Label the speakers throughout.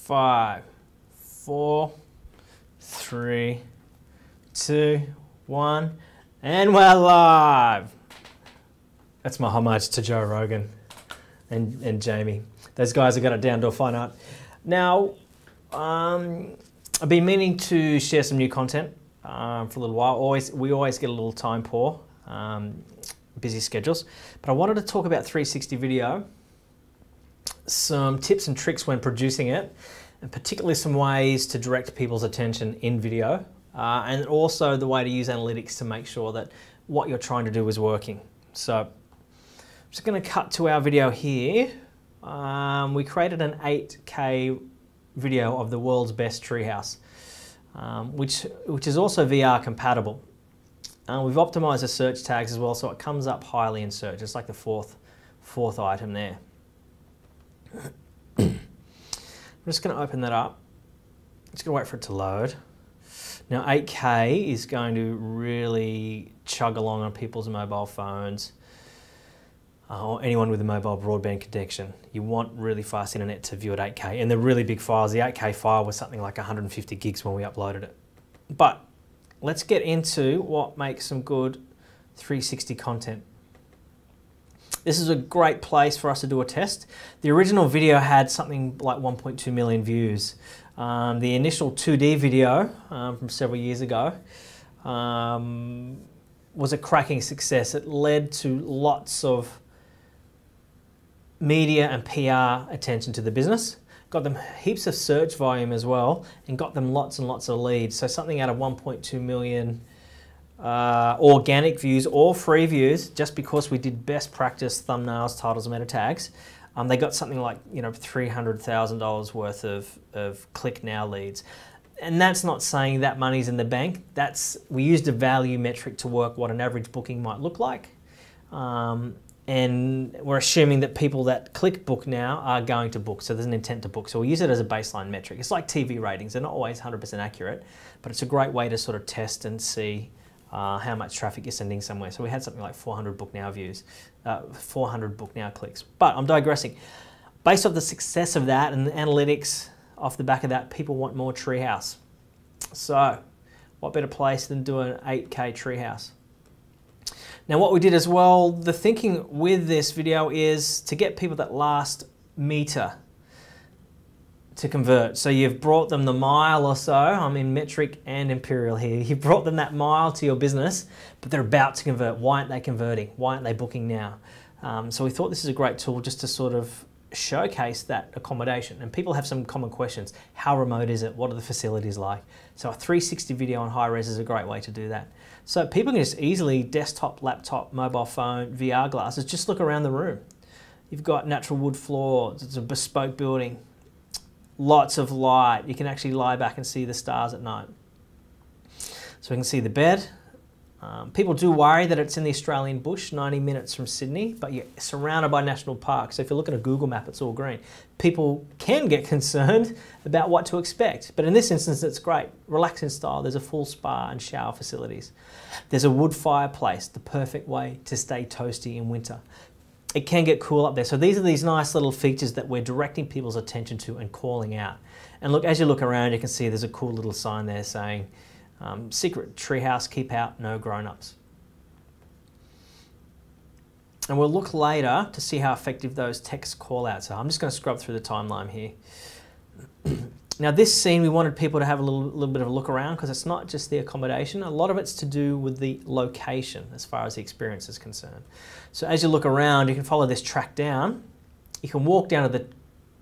Speaker 1: 5, 4, 3, 2, 1, and we're live. That's my homage to Joe Rogan and Jamie. Those guys have got it down to a fine art. Now, I've been meaning to share some new content for a little while. We always get a little time poor, busy schedules. But I wanted to talk about 360 video, some tips and tricks when producing it, and particularly some ways to direct people's attention in video, and also the way to use analytics to make sure that what you're trying to do is working. So I'm just going to cut to our video here. We created an 8K video of the world's best treehouse, which is also VR compatible. We've optimized the search tags as well, so it comes up highly in search. It's like the fourth item there. I'm just going to open that up. Just going to wait for it to load. Now 8K is going to really chug along on people's mobile phones, or anyone with a mobile broadband connection. You want really fast internet to view at 8K, and they're really big files. The 8K file was something like 150 gigs when we uploaded it. But let's get into what makes some good 360 content. This is a great place for us to do a test. The original video had something like 1.2 million views. The initial 2D video from several years ago was a cracking success. It led to lots of media and PR attention to the business, got them heaps of search volume as well, and got them lots and lots of leads. So something out of 1.2 million organic views or free views, just because we did best practice thumbnails, titles, and meta tags. They got something like $300,000 worth of click now leads. And that's not saying that money's in the bank. We used a value metric to work what an average booking might look like. And we're assuming that people that click book now are going to book, so there's an intent to book. So we use it as a baseline metric. It's like TV ratings. They're not always 100% accurate, but it's a great way to sort of test and see how much traffic you're sending somewhere. So we had something like 400 book now views, 400 book now clicks. But I'm digressing. Based off the success of that and the analytics off the back of that, people want more treehouse. So what better place than do an 8K treehouse? Now what we did as well, the thinking with this video is to get people that last meter to convert. So you've brought them the mile or so, I'm in metric and imperial here, you've brought them that mile to your business, but they're about to convert. Why aren't they converting? Why aren't they booking now? So we thought this is a great tool just to sort of showcase that accommodation. And people have some common questions. How remote is it? What are the facilities like? So a 360 video on high res is a great way to do that. So people can just easily, desktop, laptop, mobile phone, VR glasses, just look around the room. You've got natural wood floors, it's a bespoke building, lots of light. You can actually lie back and see the stars at night. So we can see the bed. People do worry that it's in the Australian bush, 90 minutes from Sydney, but you're surrounded by national parks. So if you look at a Google map, it's all green. People can get concerned about what to expect, but in this instance, it's great. Relaxing style, there's a full spa and shower facilities. There's a wood fireplace, the perfect way to stay toasty in winter. It can get cool up there. So these are these nice little features that we're directing people's attention to and calling out. And look, as you look around, you can see there's a cool little sign there saying, secret treehouse, keep out, no grown-ups. And we'll look later to see how effective those text call-outs are. I'm just going to scrub through the timeline here. Now this scene, we wanted people to have a little bit of a look around, because it's not just the accommodation. A lot of it's to do with the location as far as the experience is concerned. So as you look around, you can follow this track down. You can walk down to the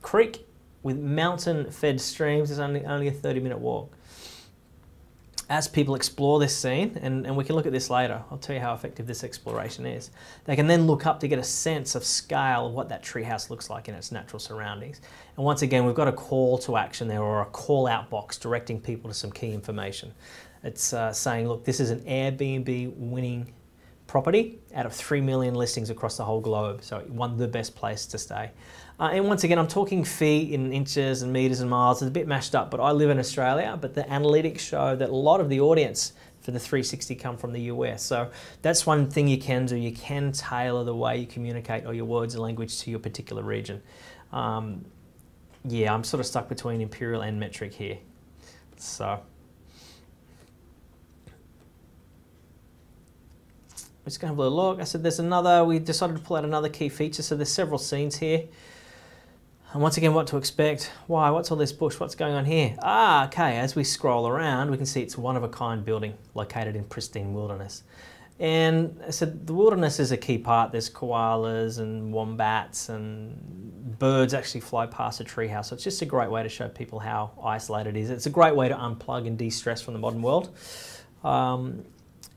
Speaker 1: creek with mountain-fed streams. It's only a 30-minute walk. As people explore this scene, and we can look at this later, I'll tell you how effective this exploration is, they can then look up to get a sense of scale of what that treehouse looks like in its natural surroundings. And once again, we've got a call to action there, or a call out box directing people to some key information. It's saying, look, this is an Airbnb winning property out of 3 million listings across the whole globe, so one of the best places to stay. And once again, I'm talking feet in inches and meters and miles. It's a bit mashed up, but I live in Australia, but the analytics show that a lot of the audience for the 360 come from the US. So that's one thing you can do. You can tailor the way you communicate or your words and language to your particular region. Yeah, I'm sort of stuck between imperial and metric here. So I'm just going to have a little look. I said there's another, we decided to pull out another key feature. So there's several scenes here. And once again, what to expect. Why? What's all this bush? What's going on here? Ah, okay. As we scroll around, we can see it's one-of-a-kind building located in pristine wilderness. And I said the wilderness is a key part. There's koalas and wombats and birds actually fly past a treehouse. So it's just a great way to show people how isolated it is. It's a great way to unplug and de-stress from the modern world.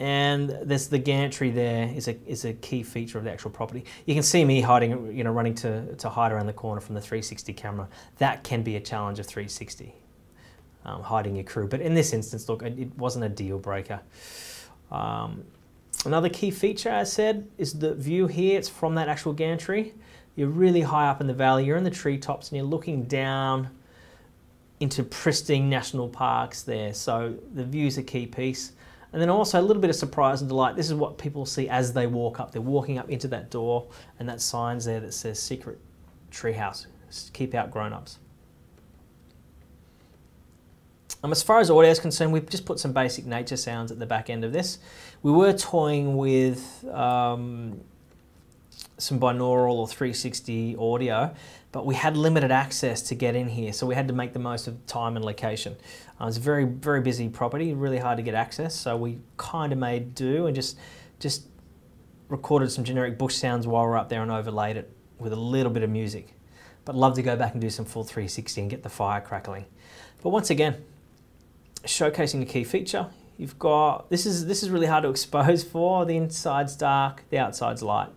Speaker 1: And there's the gantry there is a key feature of the actual property. You can see me hiding, you know, running to hide around the corner from the 360 camera. That can be a challenge of 360, hiding your crew. But in this instance, look, it wasn't a deal breaker. Another key feature, as I said, is the view here. It's from that actual gantry. You're really high up in the valley. You're in the treetops and you're looking down into pristine national parks there. So the view's a key piece. And then also a little bit of surprise and delight. This is what people see as they walk up. They're walking up into that door and that sign's there that says secret treehouse. Keep out grown-ups. As far as audio is concerned, we've just put some basic nature sounds at the back end of this. We were toying with some binaural or 360 audio, but we had limited access to get in here, so we had to make the most of time and location. It's a very, very busy property, really hard to get access, so we kind of made do and just recorded some generic bush sounds while we're up there and overlaid it with a little bit of music. But love to go back and do some full 360 and get the fire crackling. But once again, showcasing a key feature. You've got, this is really hard to expose for. The inside's dark, the outside's light.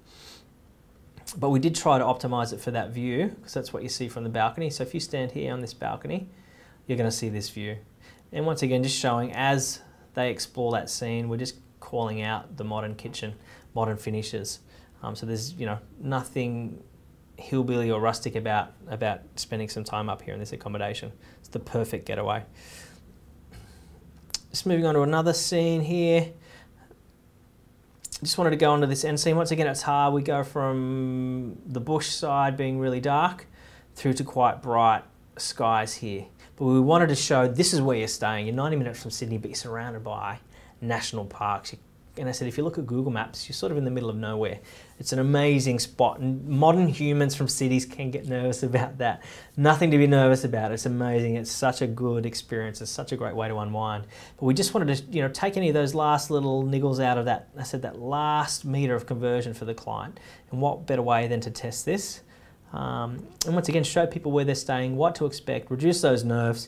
Speaker 1: But we did try to optimize it for that view, because that's what you see from the balcony. So if you stand here on this balcony, you're going to see this view. And once again, just showing as they explore that scene, we're just calling out the modern kitchen, modern finishes. So there's, you know, nothing hillbilly or rustic about spending some time up here in this accommodation. It's the perfect getaway. Just moving on to another scene here. Just wanted to go onto this end scene. Once again, it's hard. We go from the bush side being really dark through to quite bright skies here. But we wanted to show this is where you're staying. You're 90 minutes from Sydney, but you're surrounded by national parks. And I said, if you look at Google Maps, you're sort of in the middle of nowhere. It's an amazing spot, and modern humans from cities can get nervous about that. Nothing to be nervous about. It's amazing. It's such a good experience. It's such a great way to unwind. But we just wanted to, you know, take any of those last little niggles out of that. I said that last meter of conversion for the client. And what better way than to test this? And once again, show people where they're staying, what to expect, reduce those nerves,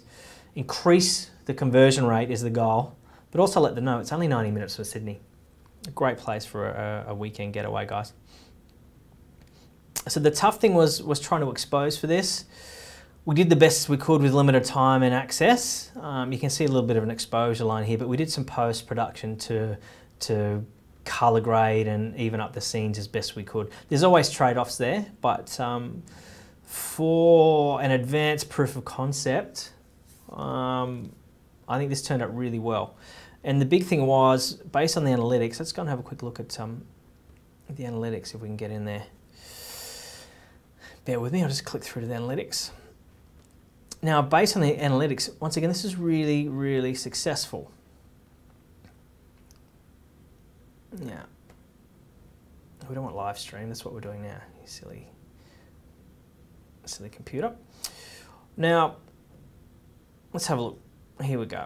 Speaker 1: increase the conversion rate is the goal, but also let them know it's only 90 minutes from Sydney. A great place for a weekend getaway, guys. So the tough thing was trying to expose for this. We did the best we could with limited time and access. You can see a little bit of an exposure line here, but we did some post-production to color grade and even up the scenes as best we could. There's always trade-offs there, but for an advanced proof of concept, I think this turned out really well. And the big thing was, based on the analytics, let's go and have a quick look at the analytics if we can get in there. Bear with me, I'll just click through to the analytics. Now, based on the analytics, once again, this is really, really successful. Yeah. We don't want live stream, that's what we're doing now, you silly computer. Now, let's have a look. Here we go.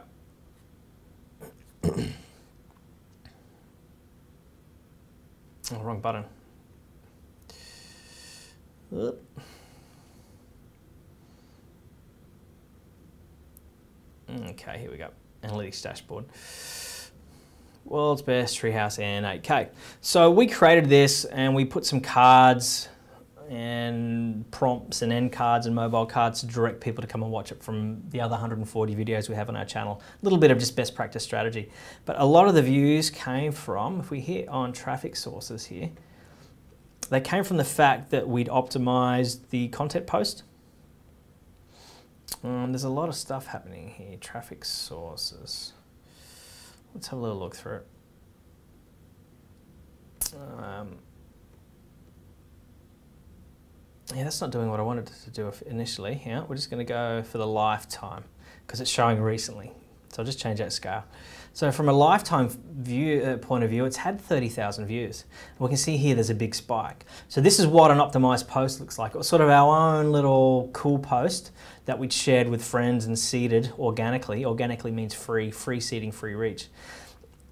Speaker 1: Oh, wrong button. Oop. Okay, here we go. Analytics dashboard. World's best treehouse and 8K. So we created this and we put some cards and prompts and end cards and mobile cards to direct people to come and watch it from the other 140 videos we have on our channel. A little bit of just best practice strategy. But a lot of the views came from, if we hit on traffic sources here, they came from the fact that we'd optimized the content post. There's a lot of stuff happening here. Traffic sources. Let's have a little look through it. Yeah, that's not doing what I wanted to do initially. Yeah, we're just going to go for the lifetime because it's showing recently. So I'll just change that scale. So from a lifetime view point of view, it's had 30,000 views. And we can see here there's a big spike. So this is what an optimized post looks like. It was sort of our own little cool post that we'd shared with friends and seeded organically. Organically means free seeding, free reach.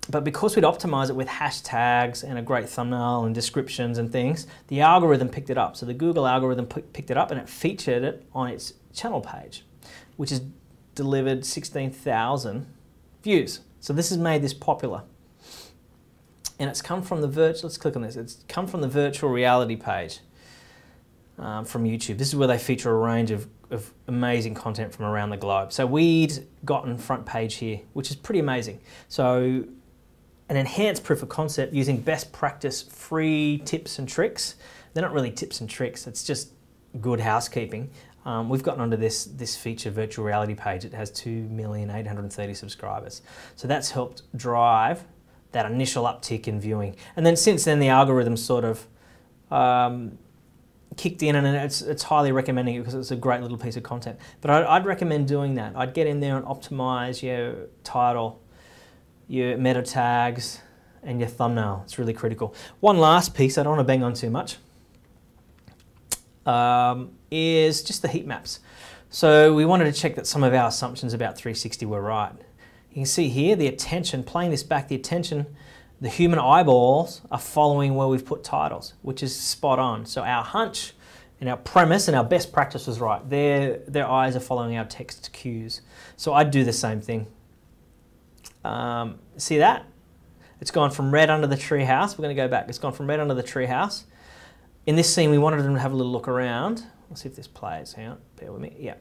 Speaker 1: But because we'd optimize it with hashtags and a great thumbnail and descriptions and things, the algorithm picked it up. So the Google algorithm picked it up and it featured it on its channel page, which has delivered 16,000 views. So this has made this popular. And it's come from the let's click on this. It's come from the virtual reality page from YouTube. This is where they feature a range of amazing content from around the globe. So we'd gotten front page here, which is pretty amazing. So an enhanced proof of concept using best practice free tips and tricks. They're not really tips and tricks, it's just good housekeeping. We've gotten onto this feature virtual reality page. It has 2,830,000 subscribers. So that's helped drive that initial uptick in viewing. And then since then the algorithm sort of kicked in, and it's highly recommending it because it's a great little piece of content. But I'd recommend doing that. I'd get in there and optimize your title, your meta tags, and your thumbnail. It's really critical. One last piece I don't want to bang on too much is just the heat maps. So we wanted to check that some of our assumptions about 360 were right. You can see here the attention, playing this back, the human eyeballs are following where we've put titles, which is spot on. So our hunch and our premise and our best practice was right. Their eyes are following our text cues. So I'd do the same thing. See that? It's gone from red under the tree house. We're going to go back. It's gone from red under the tree house. In this scene, we wanted them to have a little look around. Let's see if this plays. Hang on, bear with me. Yeah.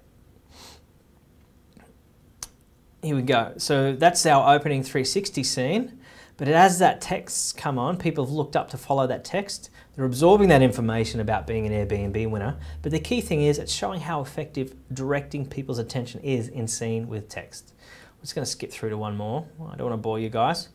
Speaker 1: Here we go. So that's our opening 360 scene. But as that text's come on, people have looked up to follow that text. They're absorbing that information about being an Airbnb winner. But the key thing is it's showing how effective directing people's attention is in scene with text. I'm just going to skip through to one more. I don't want to bore you guys.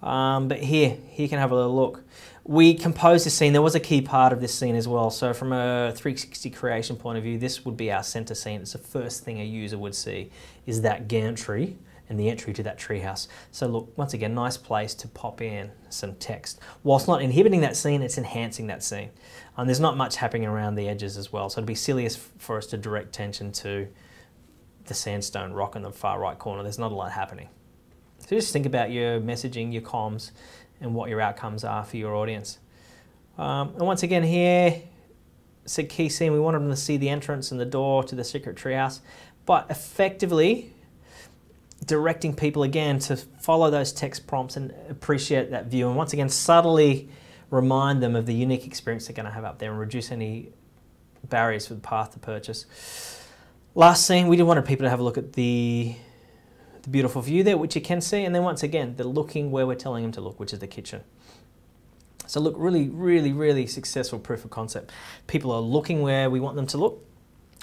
Speaker 1: But here you can have a little look. We composed this scene. There was a key part of this scene as well. So from a 360 creation point of view, this would be our center scene. It's the first thing a user would see is that gantry and the entry to that treehouse. So look, once again, nice place to pop in some text. Whilst not inhibiting that scene, it's enhancing that scene. There's not much happening around the edges as well. So it'd be silly for us to direct attention to the sandstone rock in the far right corner. There's not a lot happening. So just think about your messaging, your comms, and what your outcomes are for your audience. And once again here, it's a key scene. We wanted them to see the entrance and the door to the secret treehouse, but effectively directing people again to follow those text prompts and appreciate that view. And once again, subtly remind them of the unique experience they're going to have up there and reduce any barriers for the path to purchase. Last scene, we wanted people to have a look at the beautiful view there, which you can see, and then once again, they're looking where we're telling them to look, which is the kitchen. So look, really, really, really successful proof of concept. People are looking where we want them to look.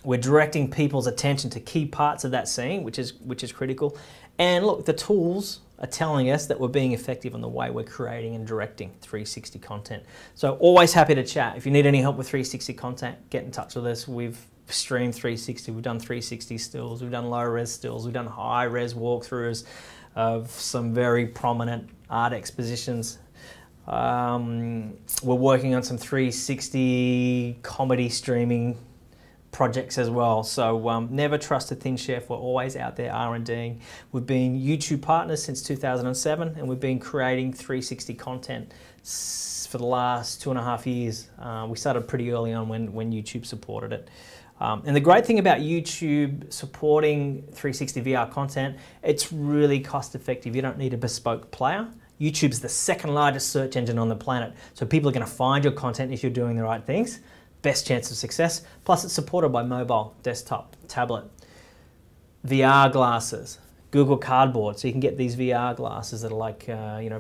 Speaker 1: We're directing people's attention to key parts of that scene, which is critical. And look, the tools are telling us that we're being effective in the way we're creating and directing 360 content. So always happy to chat. If you need any help with 360 content, get in touch with us. We've streamed 360, we've done 360 stills, we've done low res stills, we've done high res walkthroughs of some very prominent art expositions. We're working on some 360 comedy streaming projects as well. So never trust a thin chef. We're always out there R&Ding. We've been YouTube partners since 2007, and we've been creating 360 content for the last 2.5 years. We started pretty early on when YouTube supported it. And the great thing about YouTube supporting 360 VR content, it's really cost effective. You don't need a bespoke player. YouTube's the second largest search engine on the planet. So people are going to find your content if you're doing the right things. Best chance of success. Plus it's supported by mobile, desktop, tablet, VR glasses, Google Cardboard. So you can get these VR glasses that are like,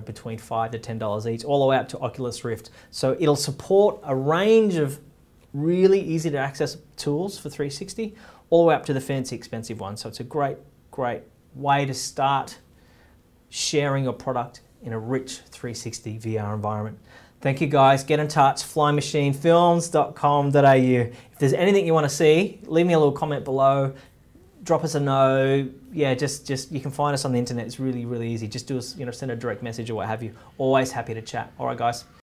Speaker 1: between $5 to $10 each, all the way up to Oculus Rift. So it'll support a range of really easy to access tools for 360, all the way up to the fancy expensive ones. So it's a great, great way to start sharing your product in a rich 360 VR environment. Thank you guys. Get in touch, flymachinefilms.com.au. If there's anything you want to see, leave me a little comment below. Drop us a note. Yeah, just you can find us on the internet. It's really, really easy. Just do us, send a direct message or what have you. Always happy to chat. All right, guys.